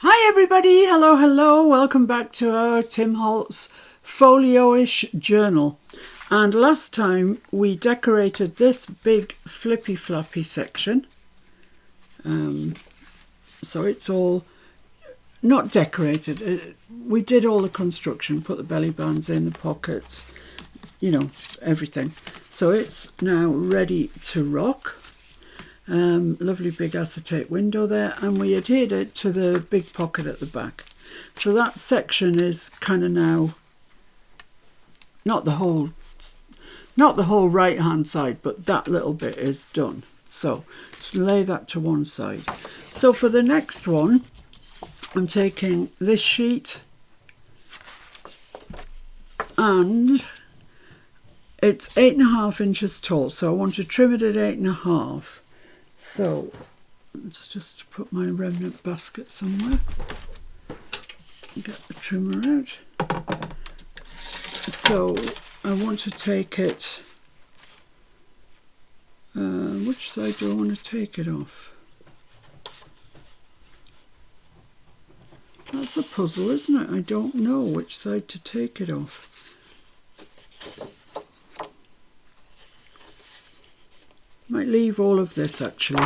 Hi everybody, hello, welcome back to our Tim Holtz Folio-ish journal. And last time we decorated this big flippy floppy section. So it's all not decorated. We did all the construction, put the belly bands in, the pockets, everything. So it's now ready to rock. Lovely big acetate window there, and we adhered it to the big pocket at the back. So that section is kind of now not the whole right hand side, but that little bit is done. So let's lay that to one side. So for the next one, I'm taking this sheet, and it's 8.5 inches tall, so I want to trim it at 8.5. So let's just put my remnant basket somewhere, get the trimmer out. So I want to take it, which side do I want to take it off? That's a puzzle, isn't it? I don't know which side to take it off. Might leave all of this actually.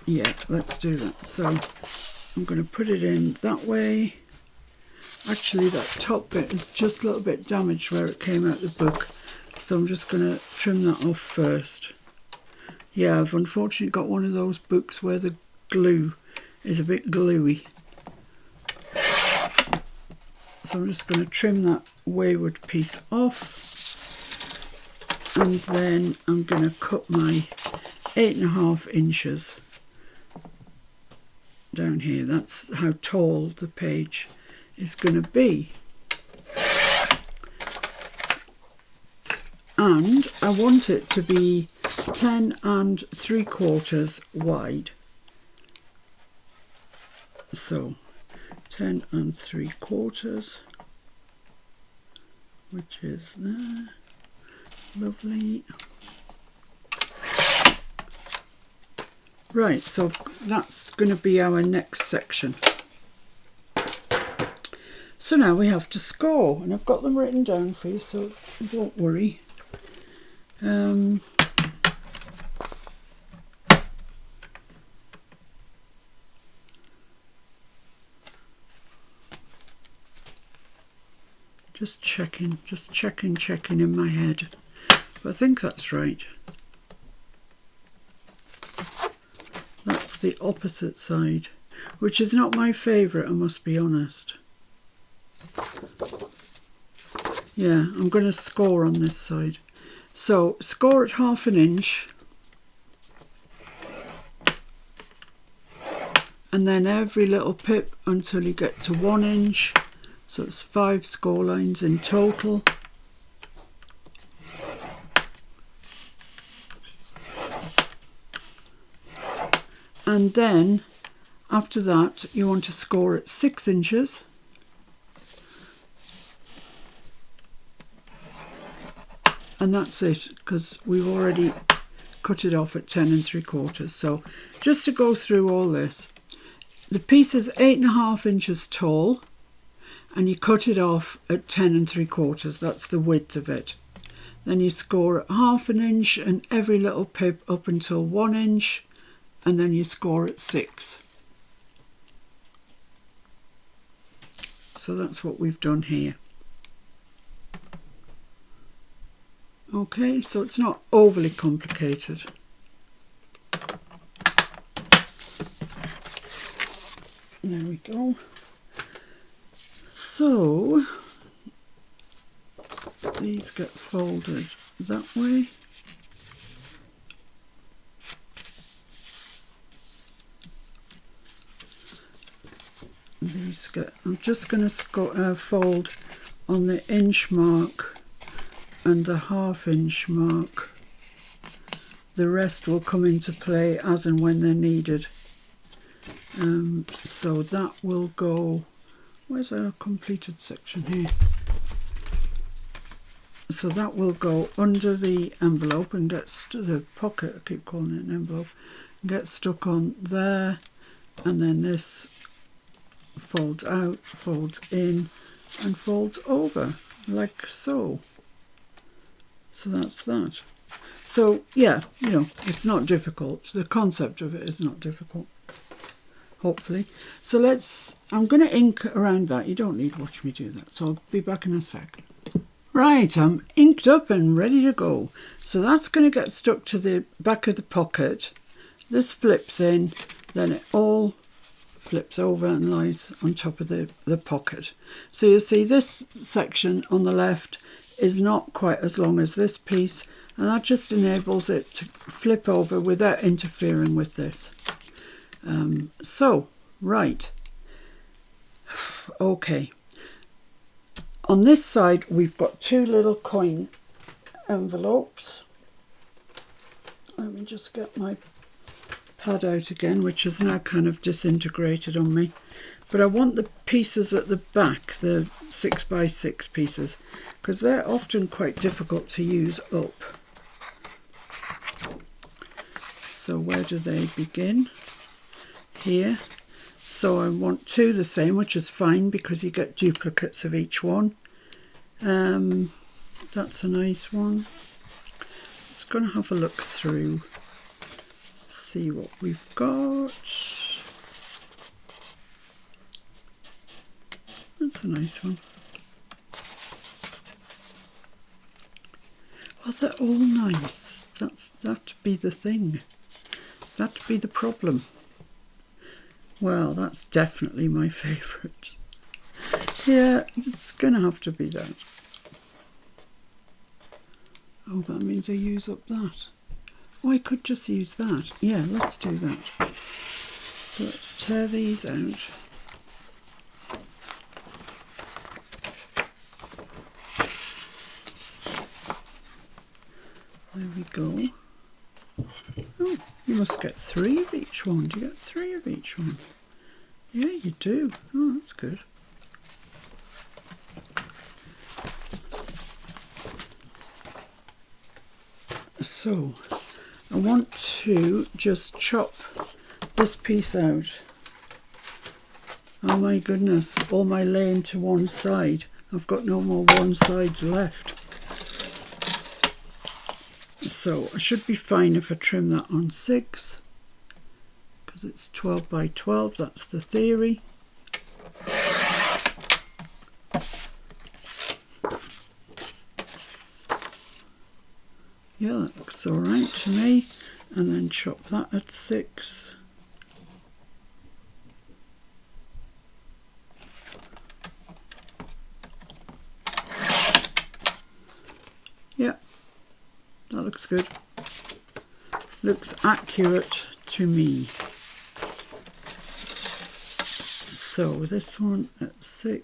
Yeah, let's do that. So I'm going to put it in that way. Actually, that top bit is just a little bit damaged where it came out the book. So I'm just going to trim that off first. Yeah, I've unfortunately got one of those books where the glue is a bit gluey. So I'm just going to trim that wayward piece off. And then I'm going to cut my 8.5 inches down here. That's how tall the page is going to be. And I want it to be 10 3/4 wide. So 10 3/4, which is there. Lovely. Right, so that's going to be our next section. So now we have to score, and I've got them written down for you, so don't worry. Just checking in my head. But I think that's right. That's the opposite side, which is not my favourite, I must be honest. Yeah, I'm going to score on this side. So score at 1/2 inch. And then every little pip until you get to 1 inch. So it's 5 score lines in total. And then after that you want to score at 6 inches. And that's it, because we've already cut it off at 10 3/4. So just to go through all this, the piece is 8.5 inches tall, and you cut it off at 10 3/4. That's the width of it. Then you score at 1/2 inch and every little pip up until 1 inch. And then you score at 6. So that's what we've done here. Okay, so it's not overly complicated. There we go. So these get folded that way. I'm just going to fold on the inch mark and the 1/2 inch mark. The rest will come into play as and when they're needed. So that will go, where's our completed section here? So that will go under the envelope and get the pocket, I keep calling it an envelope, and get stuck on there and then this folds out, folds in, and folds over, like so. So that's that. So yeah, you know, it's not difficult. The concept of it is not difficult, hopefully. So I'm going to ink around that. You don't need to watch me do that. So I'll be back in a sec. Right, I'm inked up and ready to go. So that's going to get stuck to the back of the pocket. This flips in, then it all flips over and lies on top of the pocket. So you see this section on the left is not quite as long as this piece, and that just enables it to flip over without interfering with this. Right, okay. On this side we've got two little coin envelopes. Let me just get my pad out again, which is now kind of disintegrated on me. But I want the pieces at the back, the 6x6 pieces, because they're often quite difficult to use up. So where do they begin? Here. So I want two the same, which is fine because you get duplicates of each one. That's a nice one. Just going to have a look through, see what we've got. That's a nice one. Well, they're all nice. That'd be the thing. That'd be the problem. Well, that's definitely my favourite. Yeah, it's going to have to be that. Oh, that means I use up that. Oh, I could just use that. Yeah, let's do that. So let's tear these out. There we go. Oh, you must get 3 of each one. Do you get 3 of each one? Yeah, you do. Oh, that's good. So, I want to just chop this piece out. Oh my goodness, all my laying to one side. I've got no more one sides left. So I should be fine if I trim that on 6, because it's 12 by 12, that's the theory. Yeah, that looks alright to me. And then chop that at 6. Yeah, that looks good. Looks accurate to me. So this one at 6.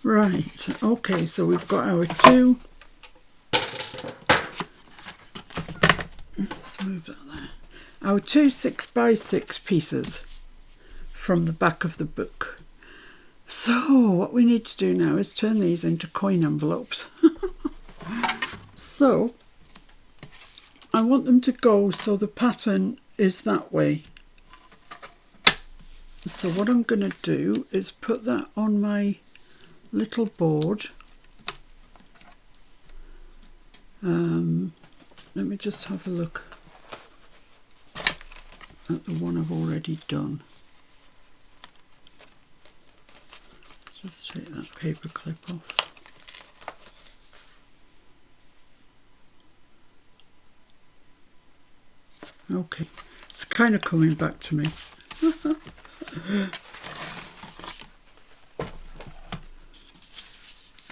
Right, okay, so we've got our 2. Let's move that there. Our 2 6x6 pieces from the back of the book. So what we need to do now is turn these into coin envelopes. So I want them to go so the pattern is that way. So what I'm going to do is put that on my little board. Let me just have a look at the one I've already done. Let's just take that paper clip off. Okay, it's kind of coming back to me.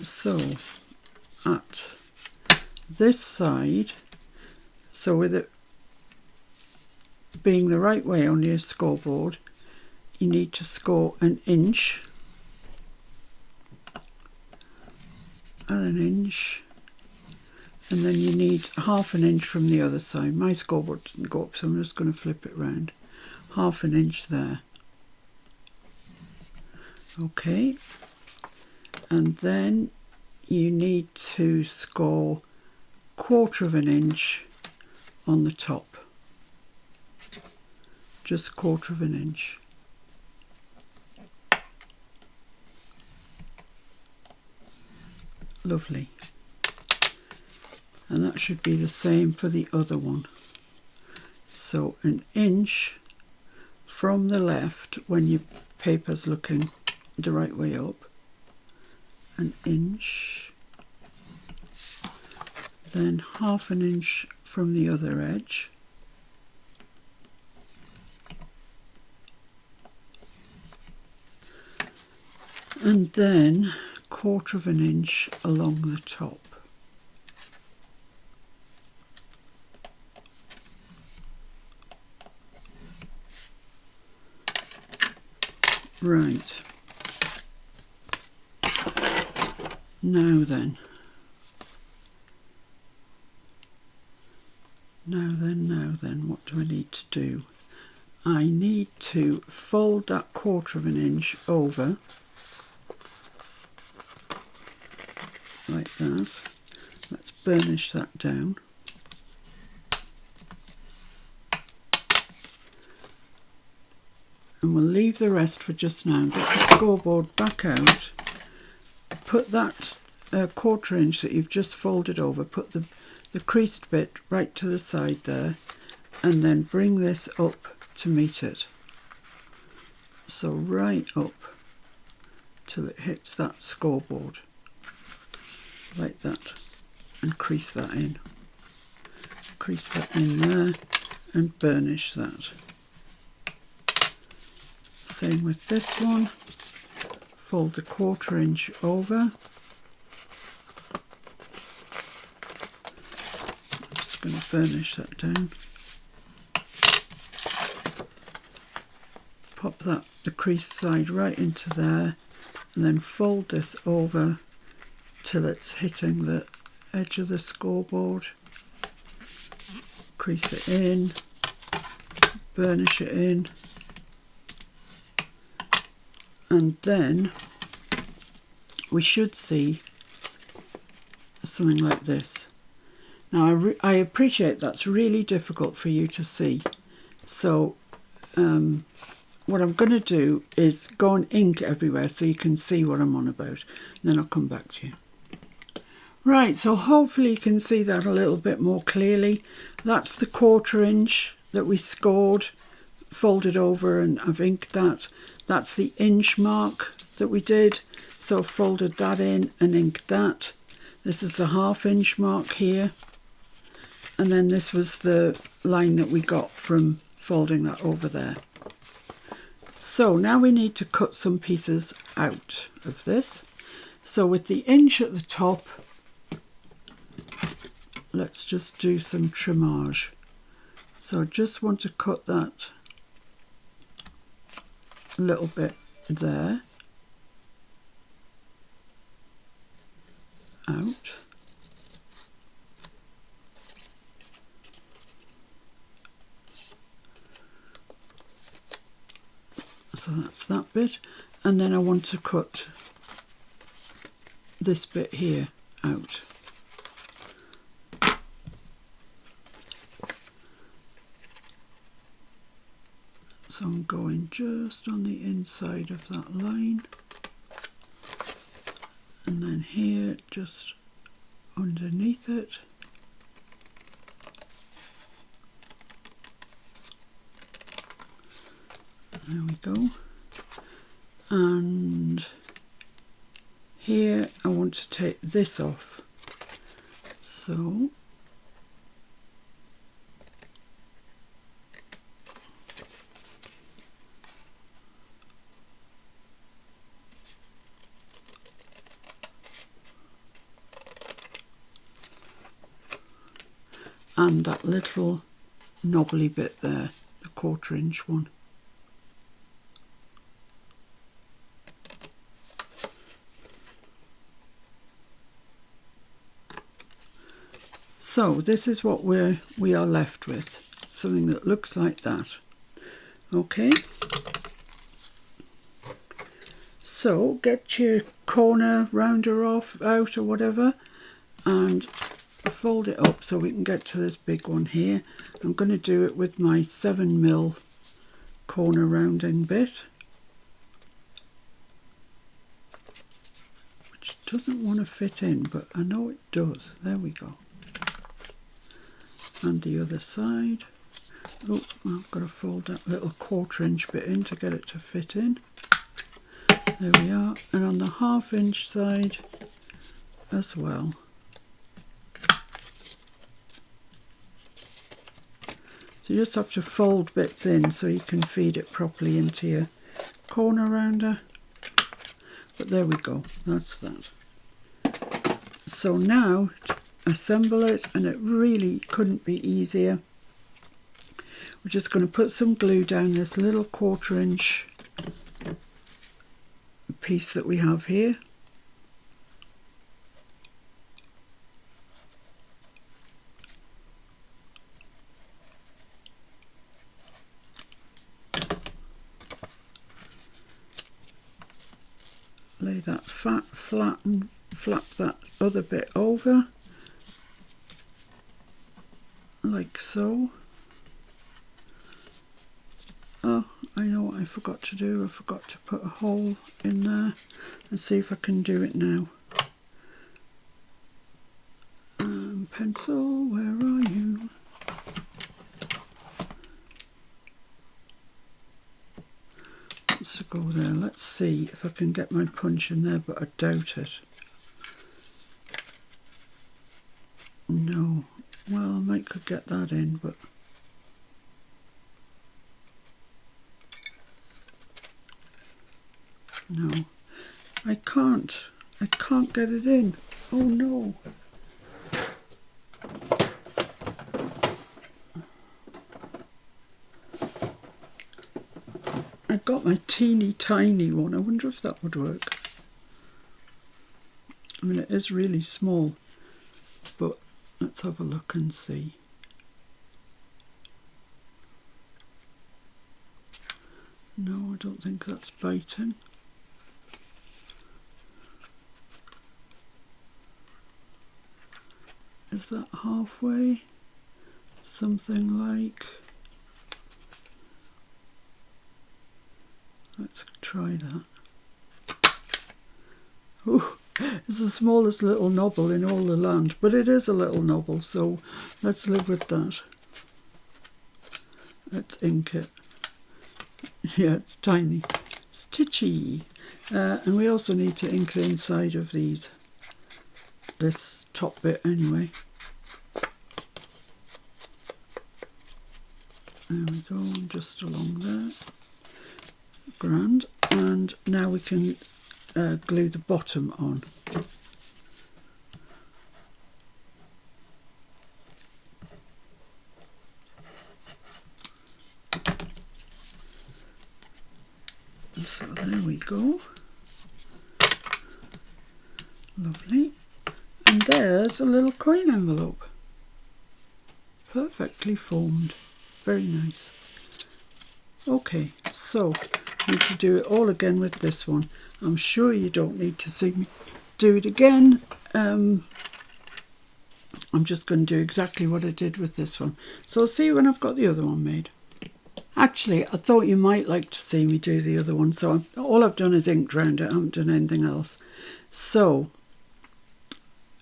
So at this side, so with it being the right way on your scoreboard, you need to score 1 inch and 1 inch and then you need 1/2 inch from the other side. My scoreboard doesn't go up, so I'm just going to flip it round. 1/2 inch there. Okay, and then you need to score 1/4 inch on the top. Just 1/4 inch. Lovely. And that should be the same for the other one. So 1 inch from the left when your paper's looking the right way up. 1 inch. Then 1/2 inch from the other edge. And then 1/4 inch along the top. Right. Now then, what do I need to do? I need to fold that 1/4 inch over, like that. Let's burnish that down. And we'll leave the rest for just now. Get the scoreboard back out. Put that 1/4 inch that you've just folded over, put the creased bit right to the side there, and then bring this up to meet it. So right up till it hits that scoreboard, like that, and crease that in. Crease that in there and burnish that. Same with this one. Fold the 1/4 inch over. Just going to burnish that down. Pop the creased side right into there, and then fold this over till it's hitting the edge of the scoreboard. Crease it in, burnish it in, and then we should see something like this. Now I appreciate that's really difficult for you to see, so what I'm going to do is go and ink everywhere so you can see what I'm on about, and then I'll come back to you. Right, so hopefully you can see that a little bit more clearly. That's the 1/4 inch that we scored, folded over, and I've inked that. That's the inch mark that we did, so I've folded that in and inked that. This is the 1/2 inch mark here, and then this was the line that we got from folding that over there. So now we need to cut some pieces out of this. So with the inch at the top, let's just do some trimmage. So I just want to cut that little bit there out. So that's that bit, and then I want to cut this bit here out. So I'm going just on the inside of that line, and then here just underneath it. There we go. And here I want to take this off. So and that little knobbly bit there, the 1/4 inch one. So this is what we are left with, something that looks like that. Okay, so get your corner rounder out or whatever, and fold it up so we can get to this big one here. I'm going to do it with my 7mm corner rounding bit, which doesn't want to fit in, but I know it does. There we go. And the other side. Oh, I've got to fold that little 1/4 inch bit in to get it to fit in. There we are. And on the 1/2 inch side as well. So you just have to fold bits in so you can feed it properly into your corner rounder. But there we go, that's that. So now assemble it, and it really couldn't be easier. We're just going to put some glue down this little 1/4 inch piece that we have here. Lay that flat and flap that other bit over, like so. Oh, I know what I forgot to do. I forgot to put a hole in there. Let's see if I can do it now. Pencil, where are you? Let's go there. Let's see if I can get my punch in there, but I doubt it. No. Well, I might could get that in, but no. I can't get it in. Oh no. I got my teeny tiny one. I wonder if that would work. I mean, it is really small, but let's have a look and see. No, I don't think that's biting. Is that halfway? Something like... Let's try that. Oh, it's the smallest little knobble in all the land, but it is a little knobble, so let's live with that. Let's ink it. Yeah, it's tiny. Stitchy. And we also need to ink the inside of these. This top bit anyway. There we go, just along there. Grand. And now we can glue the bottom on. So there we go. Lovely. And there's a little coin envelope. Perfectly formed. Very nice. Okay, so need to do it all again with this one. I'm sure you don't need to see me do it again. I'm just going to do exactly what I did with this one. So I'll see you when I've got the other one made. Actually, I thought you might like to see me do the other one, so all I've done is inked round it. I haven't done anything else. So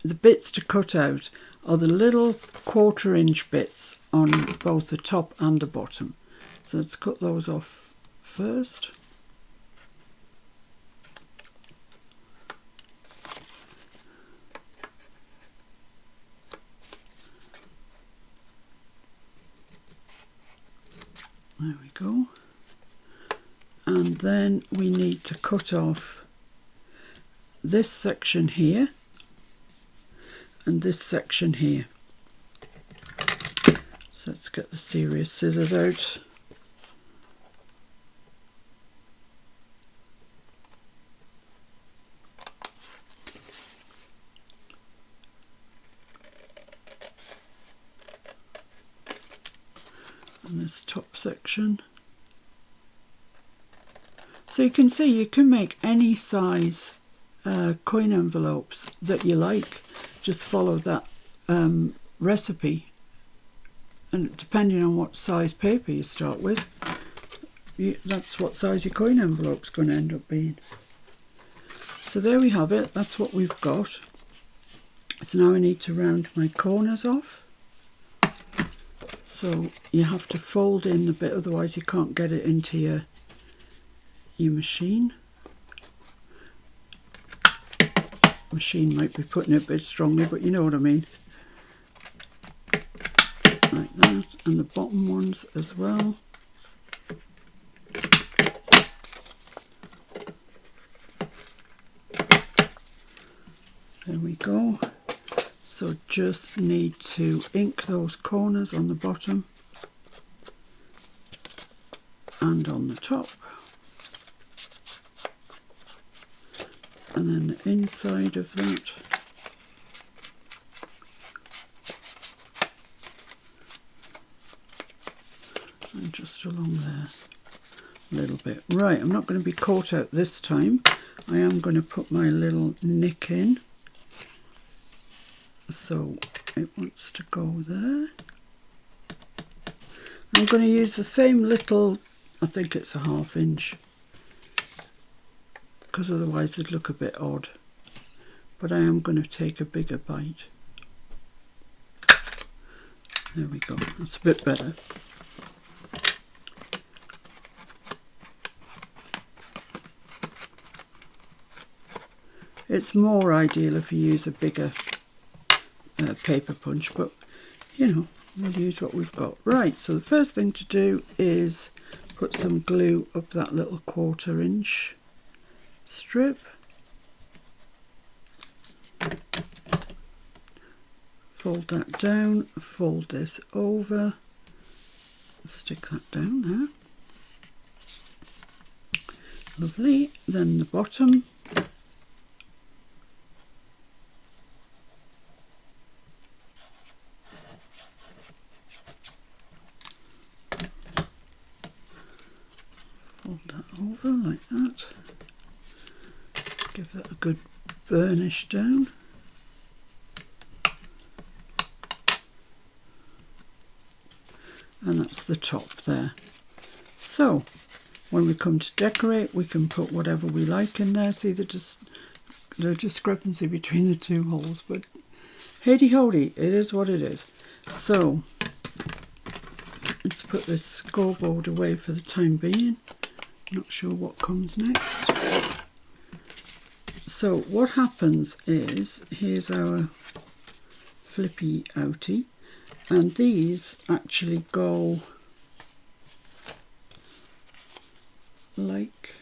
the bits to cut out are the little 1/4 inch bits on both the top and the bottom. So let's cut those off first. There we go. And then we need to cut off this section here and this section here. So let's get the serious scissors out. on this top section. So you can see you can make any size coin envelopes that you like. Just follow that recipe, and depending on what size paper you start with, that's what size your coin envelope's going to end up being. So there we have it, that's what we've got. So now I need to round my corners off. So you have to fold in the bit, otherwise you can't get it into your machine. Machine might be putting it a bit strongly, but you know what I mean. Like that, and the bottom ones as well. There we go. So just need to ink those corners on the bottom and on the top. And then the inside of that. And just along there a little bit. Right, I'm not going to be caught out this time. I am going to put my little nick in. So it wants to go there. I'm going to use the same little, I think it's a 1/2 inch, because otherwise it'd look a bit odd. But I am going to take a bigger bite. There we go, that's a bit better. It's more ideal if you use a bigger paper punch, but you know, we'll use what we've got. Right, so the first thing to do is put some glue up that little 1/4 inch strip. Fold that down, fold this over, stick that down there. Lovely. Then the bottom. Fold that over like that. Give that a good burnish down. And that's the top there. So when we come to decorate, we can put whatever we like in there. See the discrepancy between the two holes, but hey-de-ho-de, it is what it is. So let's put this scoreboard away for the time being. Not sure what comes next. So what happens is, here's our flippy outie, and these actually go like,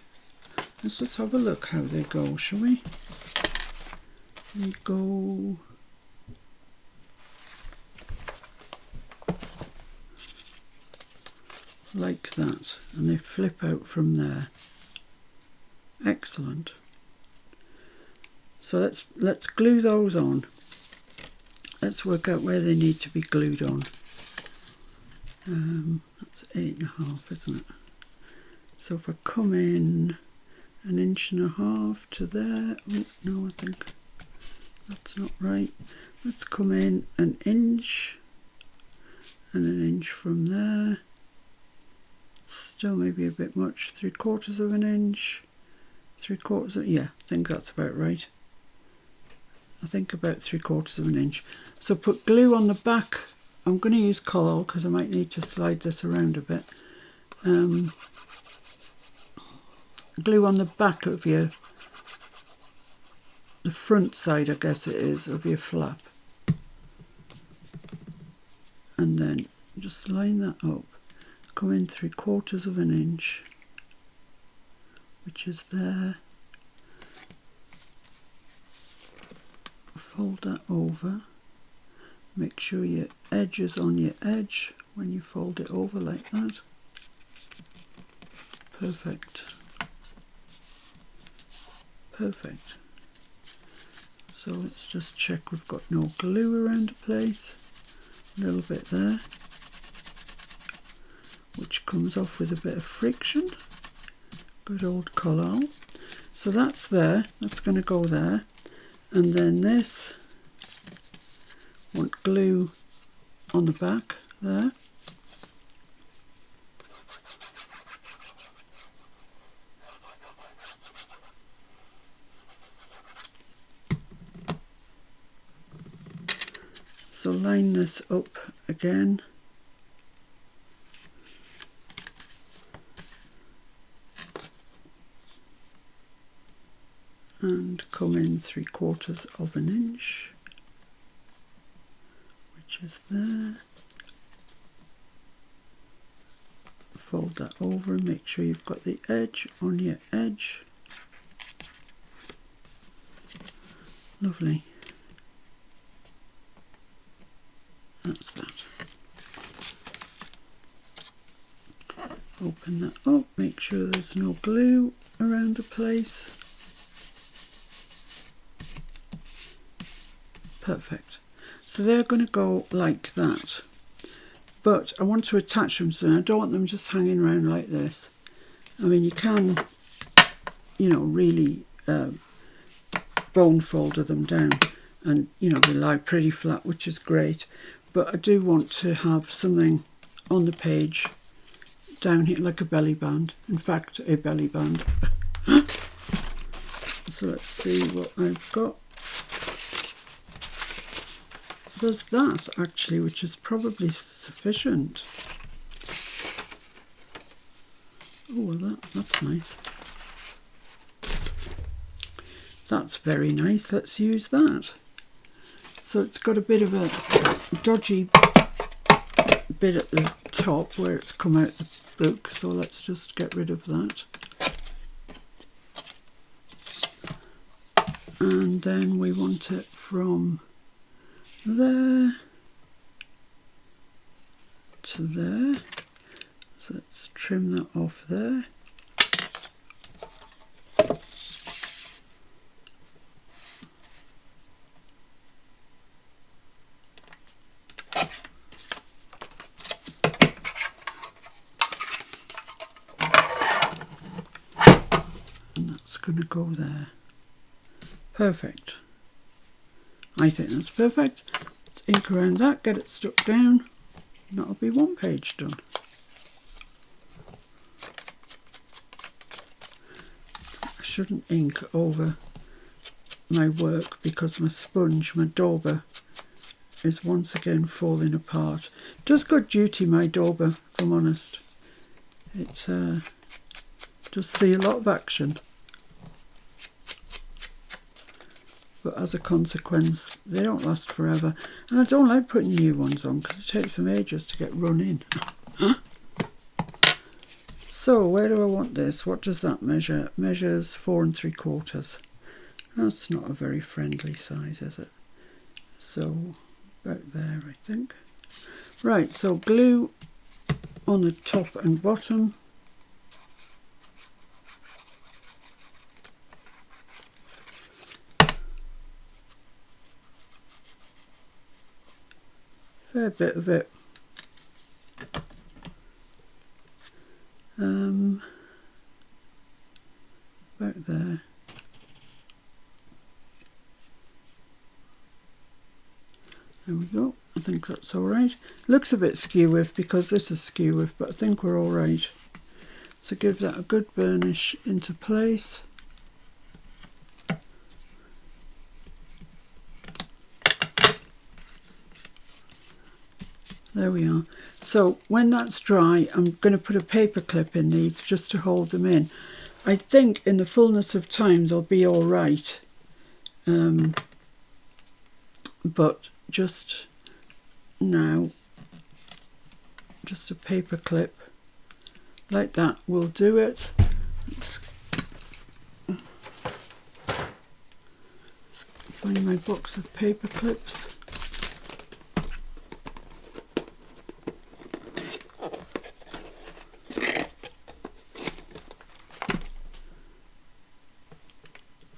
let's just have a look how they go, shall we? They go like that, and they flip out from there. Excellent. So let's glue those on. Let's work out where they need to be glued on. That's 8.5, isn't it? So if I come in 1.5 inches to there, oh no, I think that's not right. Let's come in 1 inch and 1 inch from there. Still maybe a bit much. 3/4 inch, 3/4, yeah, I think that's about right. I think about 3/4 inch. So put glue on the back. I'm going to use coral because I might need to slide this around a bit. Glue on the back of the front side, I guess it is, of your flap. And then just line that up. Come in 3/4 inch, which is there. Fold that over. Make sure your edge is on your edge when you fold it over like that. Perfect. Perfect. So let's just check we've got no glue around the place. A little bit there. which comes off with a bit of friction. Good old collal. So that's there, that's going to go there. And then this, want glue on the back there. So line this up again. And come in 3/4 of an inch, which is there. Fold that over and make sure you've got the edge on your edge. Lovely. That's that. Open that up, make sure there's no glue around the place. Perfect. So they're going to go like that. But I want to attach them, so I don't want them just hanging around like this. I mean, you can, you know, really bone folder them down, and, you know, they lie pretty flat, which is great. But I do want to have something on the page down here, like a belly band. In fact, a belly band. So let's see what I've got. There's that actually, which is probably sufficient. Oh, well, that's nice. That's very nice. Let's use that. So it's got a bit of a dodgy bit at the top where it's come out the book. So let's just get rid of that. And then we want it from there to there, so let's trim that off there. And that's going to go there. Perfect. I think that's perfect. Let's ink around that, get it stuck down. That'll be one page done. I shouldn't ink over my work because my sponge, my dauber, is once again falling apart. Does good duty, my dauber, if I'm honest. It does see a lot of action. But as a consequence, they don't last forever. And I don't like putting new ones on because it takes them ages to get run in. So where do I want this? What does that measure? It measures 4 3/4. That's not a very friendly size, is it? So about there, I think. Right, so glue on the top and bottom. Fair bit of it. About there. There we go. I think that's all right. Looks a bit skew-with because this is skew-with, but I think we're all right. So give that a good burnish into place. There we are. So when that's dry, I'm going to put a paper clip in these just to hold them in. I think in the fullness of time they'll be all right. But just now, just a paper clip like that will do it. Let's find my box of paper clips.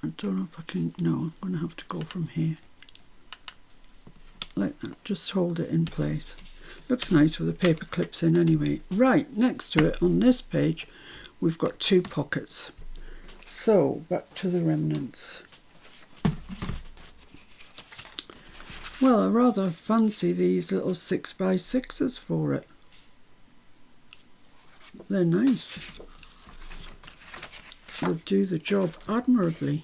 I don't know if I can, no, I'm going to have to go from here. Like that, just hold it in place. Looks nice with the paper clips in anyway. Right, next to it on this page we've got 2 pockets. So back to the remnants. Well, I rather fancy these little 6x6s for it. They're nice. They'll do the job admirably.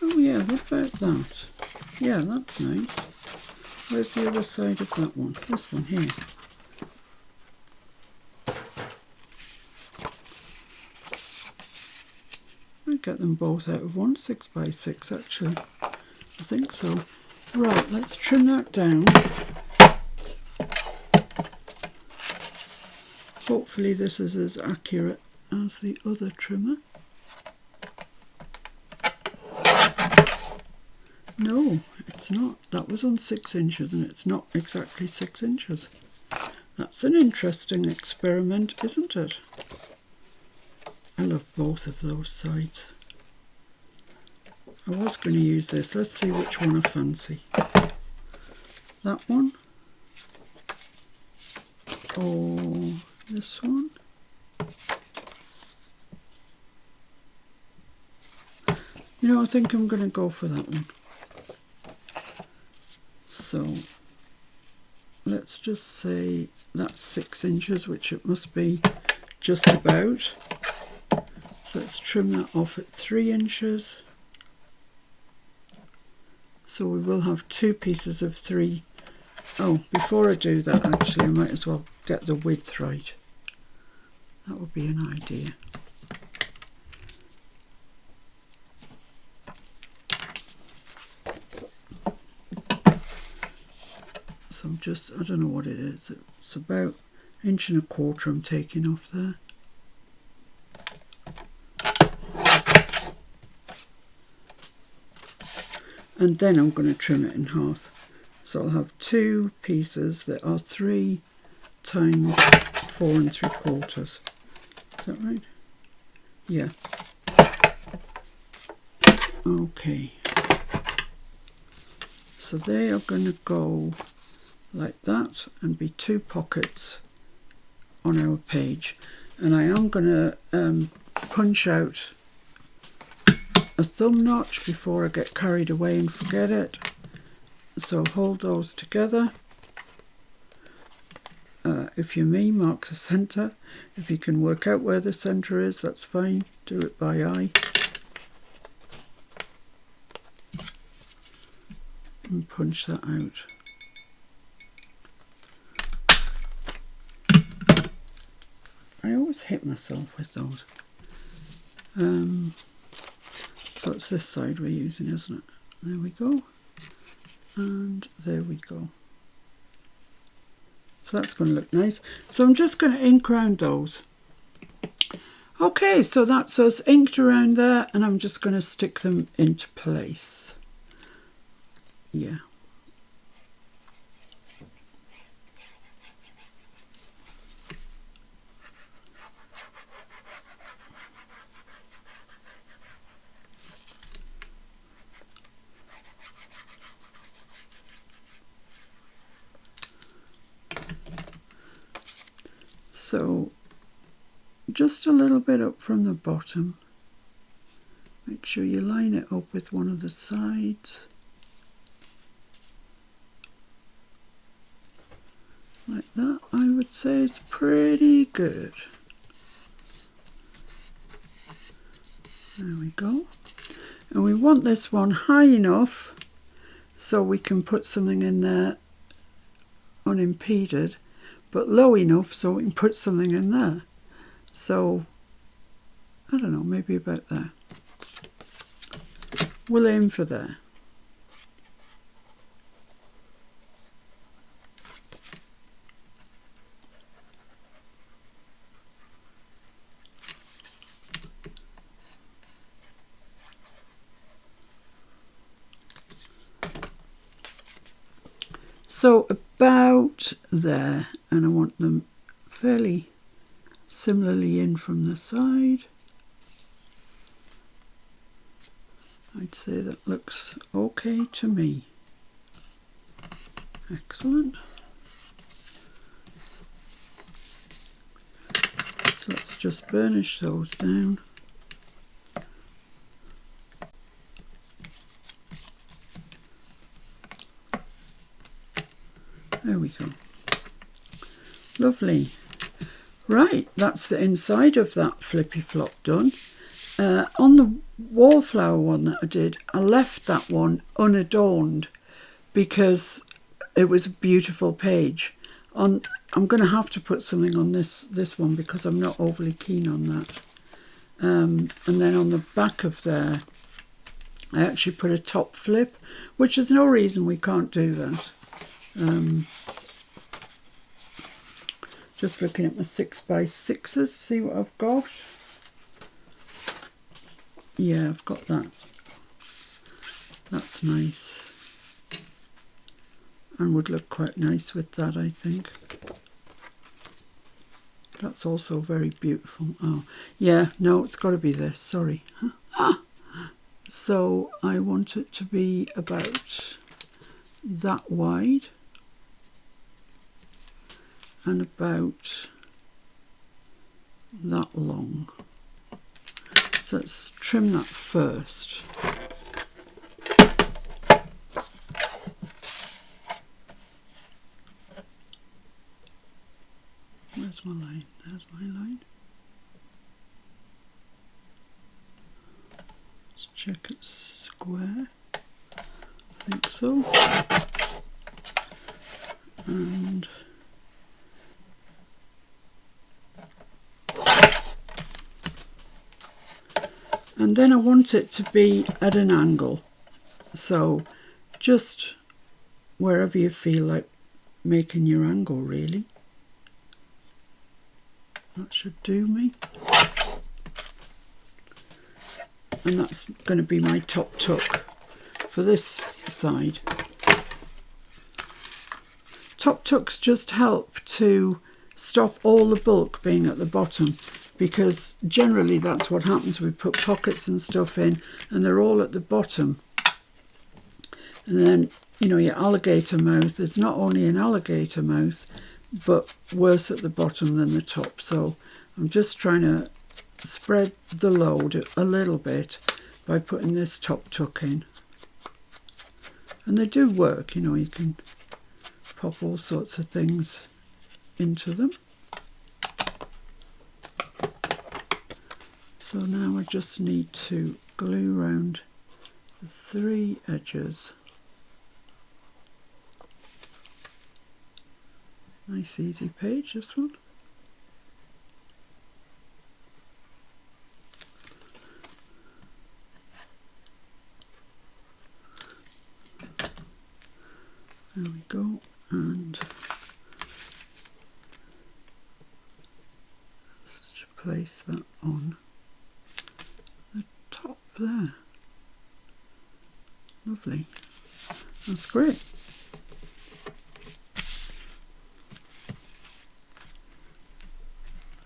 Oh yeah, what about that? Yeah, that's nice. Where's the other side of that one? This one here. I get them both out of one 6x6 actually. I think so. Right, let's trim that down. Hopefully this is as accurate as the other trimmer. No, it's not. That was on 6 inches and it's not exactly 6 inches. That's an interesting experiment, isn't it? I love both of those sides. I was going to use this. Let's see which one I fancy. That one. Or this one. You know, I think I'm going to go for that one. So let's just say that's 6 inches, which it must be just about. So let's trim that off at 3 inches. So we will have 2 pieces of 3. Oh, before I do that, actually, I might as well get the width right. That would be an idea. So I'm just, I don't know what it is. It's about 1.25 inches I'm taking off there. And then I'm going to trim it in half. So I'll have 2 pieces that are 3 times 4 3/4. Is that right? Yeah. Okay. So they are going to go like that and be 2 pockets on our page. And I am going to punch out a thumb notch before I get carried away and forget it. So hold those together. If you're me, mark the centre. If you can work out where the centre is, that's fine. Do it by eye. And punch that out. I always hit myself with those. So it's this side we're using, isn't it? There we go. And there we go. So that's going to look nice. So I'm just going to ink around those. Okay, so that's us inked around there, and I'm just going to stick them into place. Yeah. So just a little bit up from the bottom. Make sure you line it up with one of the sides. Like that, I would say it's pretty good. There we go. And we want this one high enough so we can put something in there unimpeded, but low enough so we can put something in there. So, I don't know, maybe about there. We'll aim for there. So about there, and I want them fairly similarly in from the side. I'd say that looks okay to me. Excellent. So let's just burnish those down. There we go. Lovely. Right, that's the inside of that flippy flop done. On the wallflower one that I did, I left that one unadorned because it was a beautiful page. I'm going to have to put something on this one because I'm not overly keen on that. And then on the back of there, I actually put a top flip, which there's no reason we can't do that. Just looking at my 6x6s, see what I've got. Yeah, I've got that. That's nice. And would look quite nice with that, I think. That's also very beautiful. Oh, yeah, no, it's got to be this, sorry. So I want it to be about that wide. And about that long. So let's trim that first. Where's my line? There's my line. Let's check it's square. I think so. And then I want it to be at an angle. So just wherever you feel like making your angle, really. That should do me. And that's going to be my top tuck for this side. Top tucks just help to stop all the bulk being at the bottom, because generally that's what happens. We put pockets and stuff in and they're all at the bottom. And then, you know, your alligator mouth is not only an alligator mouth, but worse at the bottom than the top. So I'm just trying to spread the load a little bit by putting this top tuck in. And they do work, you know, you can pop all sorts of things into them. So now I just need to glue around the 3 edges. Nice easy page, this one. There we go, and let's place that on the top there. Lovely. That's great.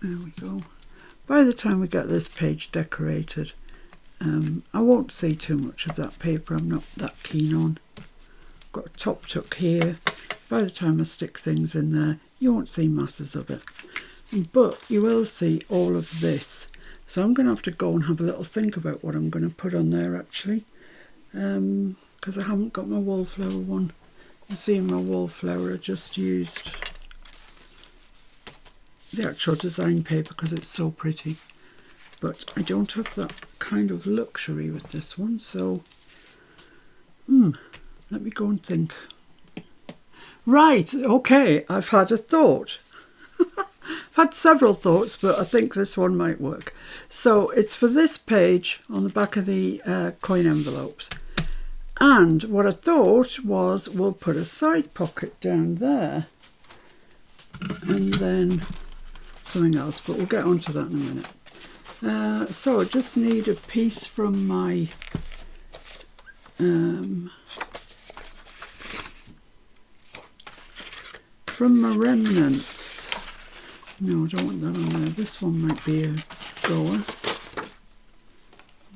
There we go. By the time we get this page decorated, I won't see too much of that paper. I'm not that keen on. Got a top tuck here. By the time I stick things in there, you won't see masses of it, but you will see all of this. So I'm going to have to go and have a little think about what I'm going to put on there, actually, because I haven't got my wallflower one. You see, in my wallflower I just used the actual design paper because it's so pretty, but I don't have that kind of luxury with this one. So let me go and think. Right, okay, I've had a thought. I've had several thoughts, but I think this one might work. So it's for this page on the back of the coin envelopes. And what I thought was we'll put a side pocket down there and then something else, but we'll get onto that in a minute. So I just need a piece from my remnants. No, I don't want that on there. This one might be a goer.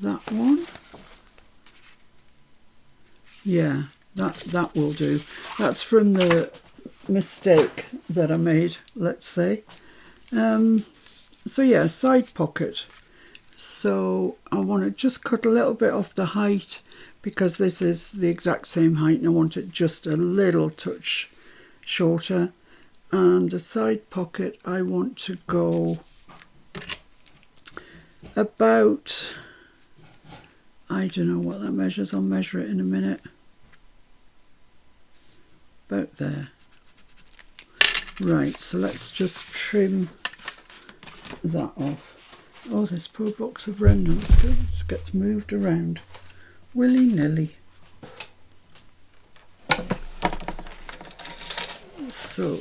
That one. Yeah, that will do. That's from the mistake that I made, let's say. And So yeah, side pocket. So I want to just cut a little bit off the height because this is the exact same height and I want it just a little touch shorter. And the side pocket I want to go about, I don't know what that measures, I'll measure it in a minute. About there. Right, so let's just trim that off. Oh, this poor box of remnants just gets moved around willy-nilly. So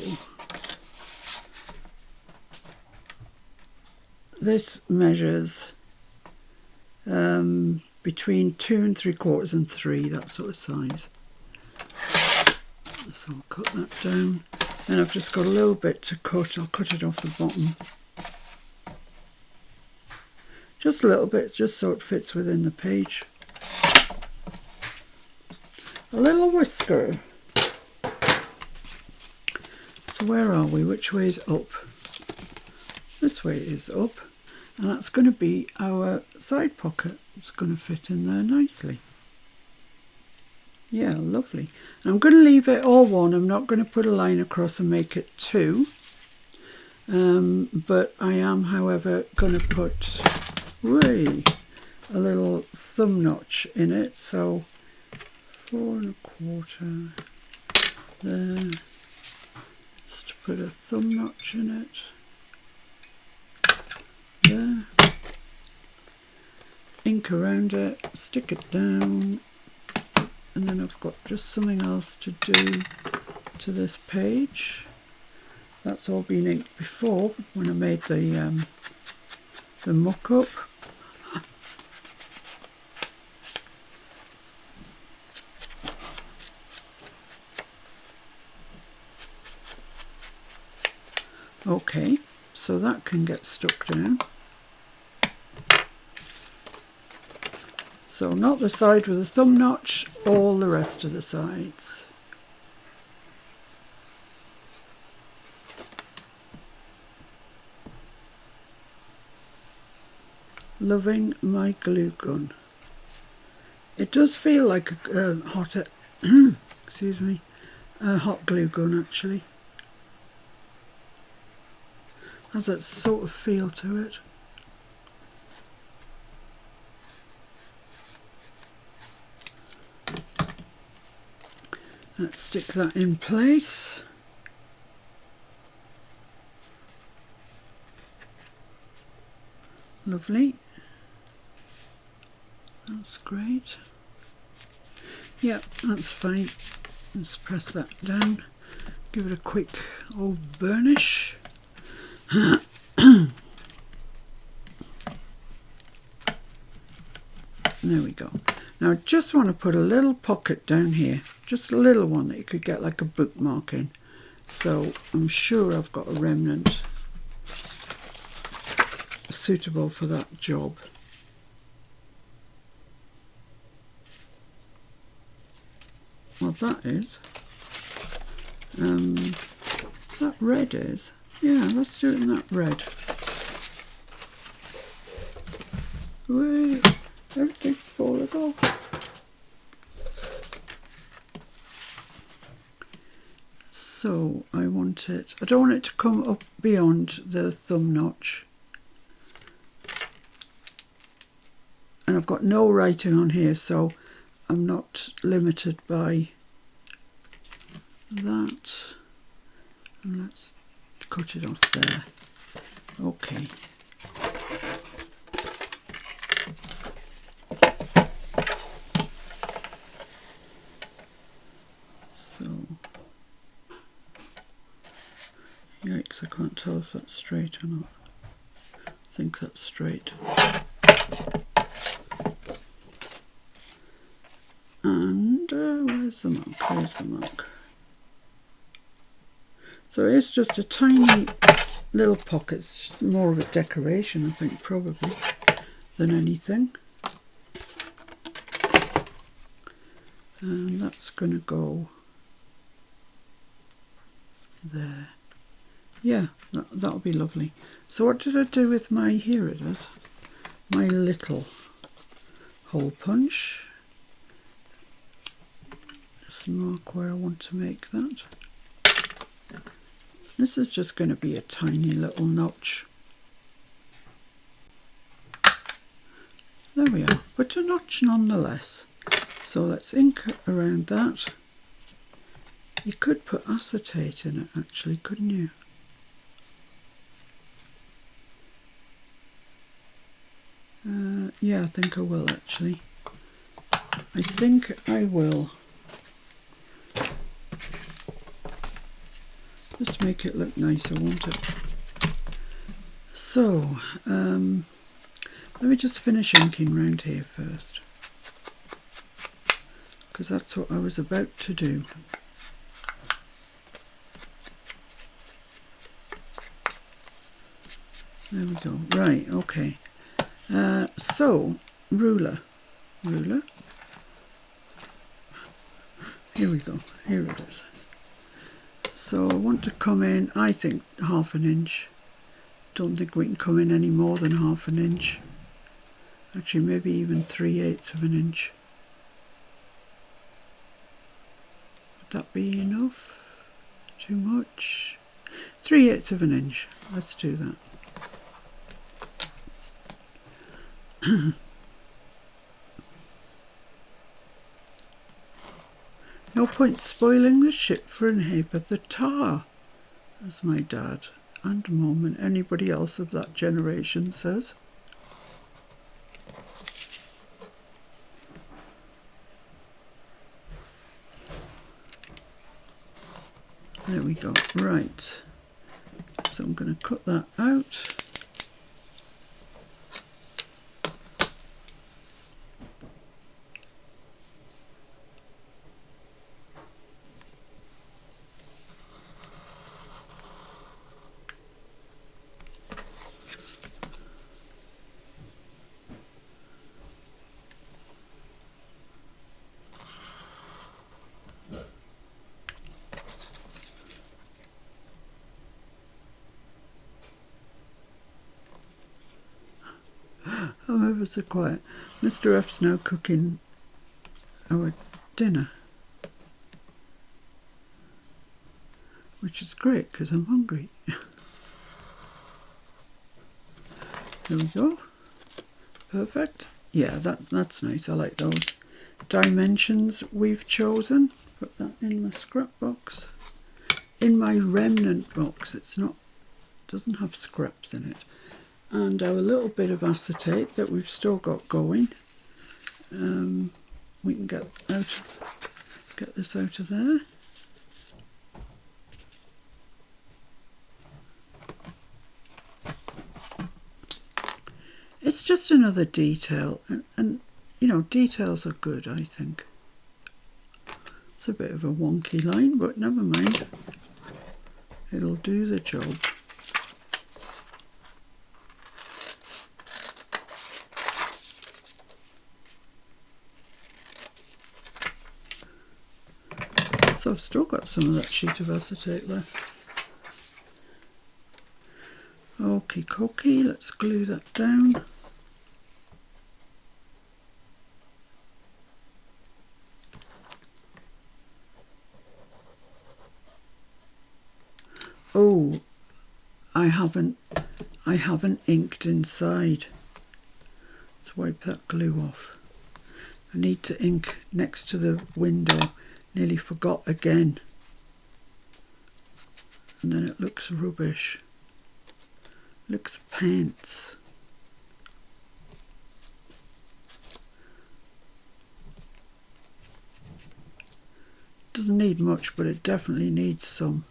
this measures between 2 3/4 and 3, that sort of size. So I'll cut that down. And I've just got a little bit to cut. I'll cut it off the bottom. Just a little bit, just so it fits within the page. A little whisker. So where are we? Which way is up? This way is up. And that's going to be our side pocket. It's going to fit in there nicely. Yeah, lovely. I'm going to leave it all one. I'm not going to put a line across and make it 2. But I am, however, going to put a little thumb notch in it. So 4 1/4 there. Just to put a thumb notch in it. There. Ink around it, stick it down. And then I've got just something else to do to this page. That's all been inked before when I made the mock-up. Okay, so that can get stuck down. So not the side with the thumb notch, all the rest of the sides. Loving my glue gun. It does feel like a hot, excuse me, a hot glue gun actually. Has that sort of feel to it. Let's stick that in place. Lovely. That's great. Yeah, that's fine. Let's press that down. Give it a quick old burnish. There we go. Now I just want to put a little pocket down here, just a little one that you could get like a bookmark in. So I'm sure I've got a remnant suitable for that job. Well, that is. That red is. Yeah, let's do it in that red. Wait, everything's falling off. So I want it, I don't want it to come up beyond the thumb notch. And I've got no writing on here, so I'm not limited by that. And let's cut it off there. Okay. So, yikes, I can't tell if that's straight or not. I think that's straight. And where's the mark? Where's the mark? So it's just a tiny little pocket. It's just more of a decoration, I think, probably, than anything. And that's going to go there. yeah, that'll be lovely. So what did I do with my, here it is, my little hole punch. Just mark where I want to make that. This is just going to be a tiny little notch. There we are, but a notch nonetheless. So let's ink around that. You could put acetate in it actually, couldn't you? Yeah, I think I will actually. I think I will. Just make it look nicer, won't it? So, let me just finish inking round here first, because that's what I was about to do. There we go. Right, okay. So, ruler. Here we go. Here it is. So I want to come in, I think, 1/2 inch. Don't think we can come in any more than 1/2 inch. Actually, maybe even 3/8 of an inch. Would that be enough? Too much? 3/8 of an inch. Let's do that. No point spoiling the ship for an ape at the tar, as my dad and mum and anybody else of that generation says. There we go. Right. So I'm going to cut that out. I'm ever so quiet. Mr. F's now cooking our dinner, which is great because I'm hungry. There we go. Perfect. Yeah, that's nice. I like those dimensions we've chosen. Put that in my scrap box. In my remnant box, doesn't have scraps in it. And our little bit of acetate that we've still got going. We can get this out of there. It's just another detail, and you know, details are good, I think. It's a bit of a wonky line, but never mind. It'll do the job. So I've still got some of that sheet of acetate left. Okie dokie, let's glue that down. Oh, I haven't inked inside. Let's wipe that glue off. I need to ink next to the window. Nearly forgot again. And then it looks rubbish. Looks pants. Doesn't need much, but it definitely needs some.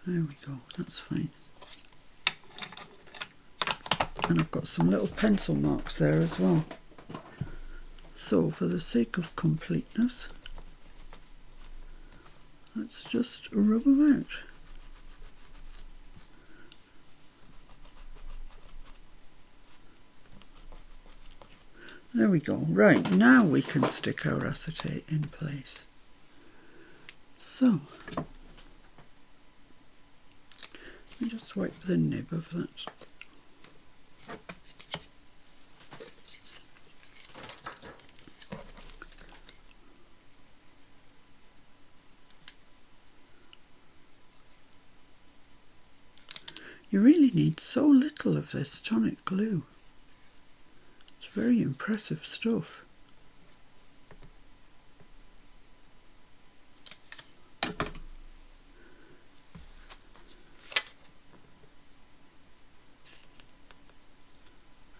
There we go, that's fine. And I've got some little pencil marks there as well. So for the sake of completeness, let's just rub them out. There we go. Right, now we can stick our acetate in place. So, let me just wipe the nib of that. You really need so little of this tonic glue. It's very impressive stuff.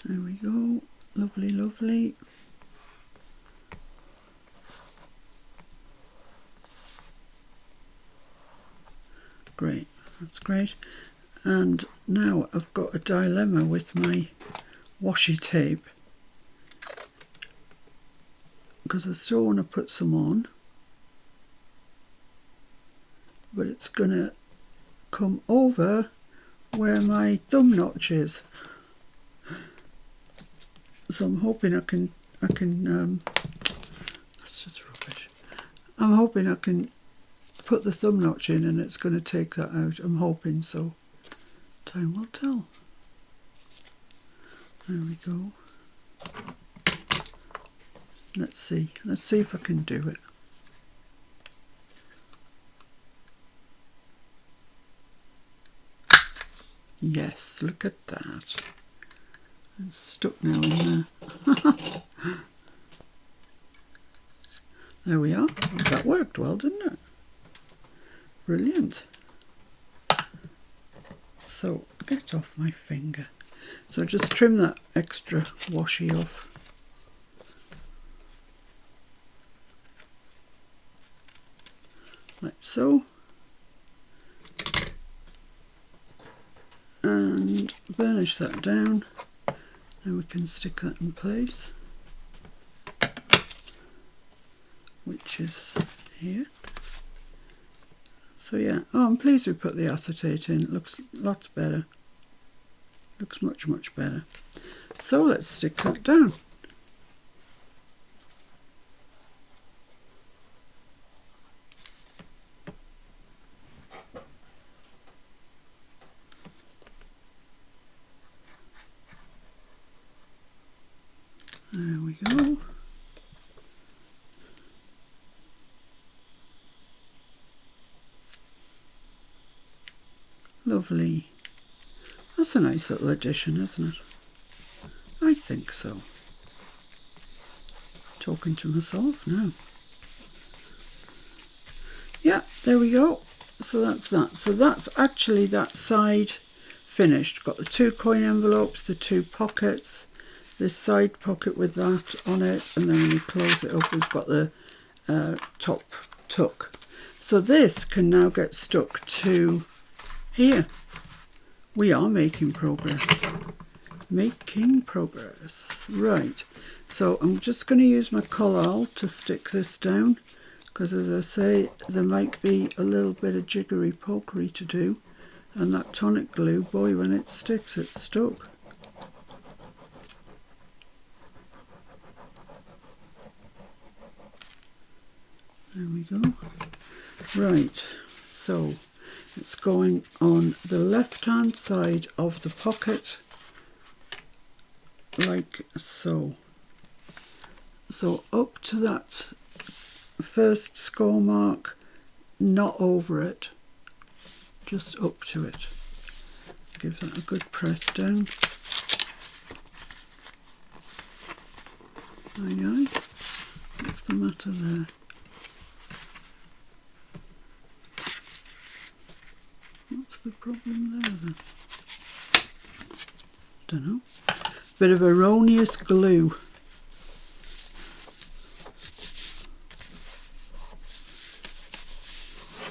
There we go. Lovely, lovely. Great, that's great. And now I've got a dilemma with my washi tape, because I still want to put some on, but it's going to come over where my thumb notch is. So I'm hoping I can that's just rubbish. I'm hoping I can put the thumb notch in and it's going to take that out. I'm hoping so. Time will tell. There we go. Let's see if I can do it. Yes, look at that. It's stuck now in there. There we are. That worked well, didn't it? Brilliant. So, get off my finger. So just trim that extra washi off. Like so. And burnish that down. Now we can stick that in place, which is here. So yeah, oh, I'm pleased we put the acetate in. It looks lots better. Looks much, much better. So let's stick that down. There we go. Lovely. That's a nice little addition, isn't it? I think so. Talking to myself now. Yeah, there we go. So that's that. So that's actually that side finished. Got the 2 coin envelopes, the 2 pockets, this side pocket with that on it, and then when you close it up we've got the top tuck. So this can now get stuck to here. We are making progress. Making progress. Right. So I'm just going to use my collal to stick this down, because as I say, there might be a little bit of jiggery pokery to do, and that tonic glue, boy, when it sticks, it's stuck. There we go. Right, so it's going on the left hand side of the pocket, like so. So up to that first score mark, not over it, just up to it. Give that a good press down. Aye aye. What's the matter there? What's the problem there then? Don't know. Bit of erroneous glue.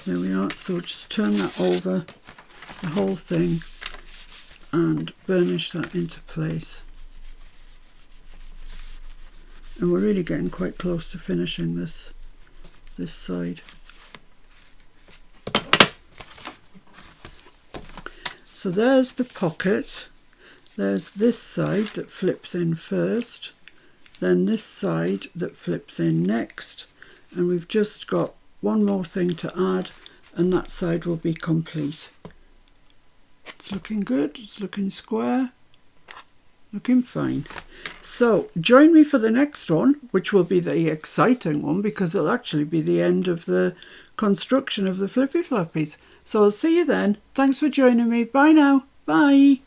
There we are. So just turn that over the whole thing and burnish that into place. And we're really getting quite close to finishing this side. So there's the pocket. There's this side that flips in first, then this side that flips in next, and we've just got one more thing to add, and that side will be complete. It's looking good, it's looking square, looking fine. So join me for the next one, which will be the exciting one, because it'll actually be the end of the construction of the flippy floppies. So I'll see you then. Thanks for joining me. Bye now. Bye.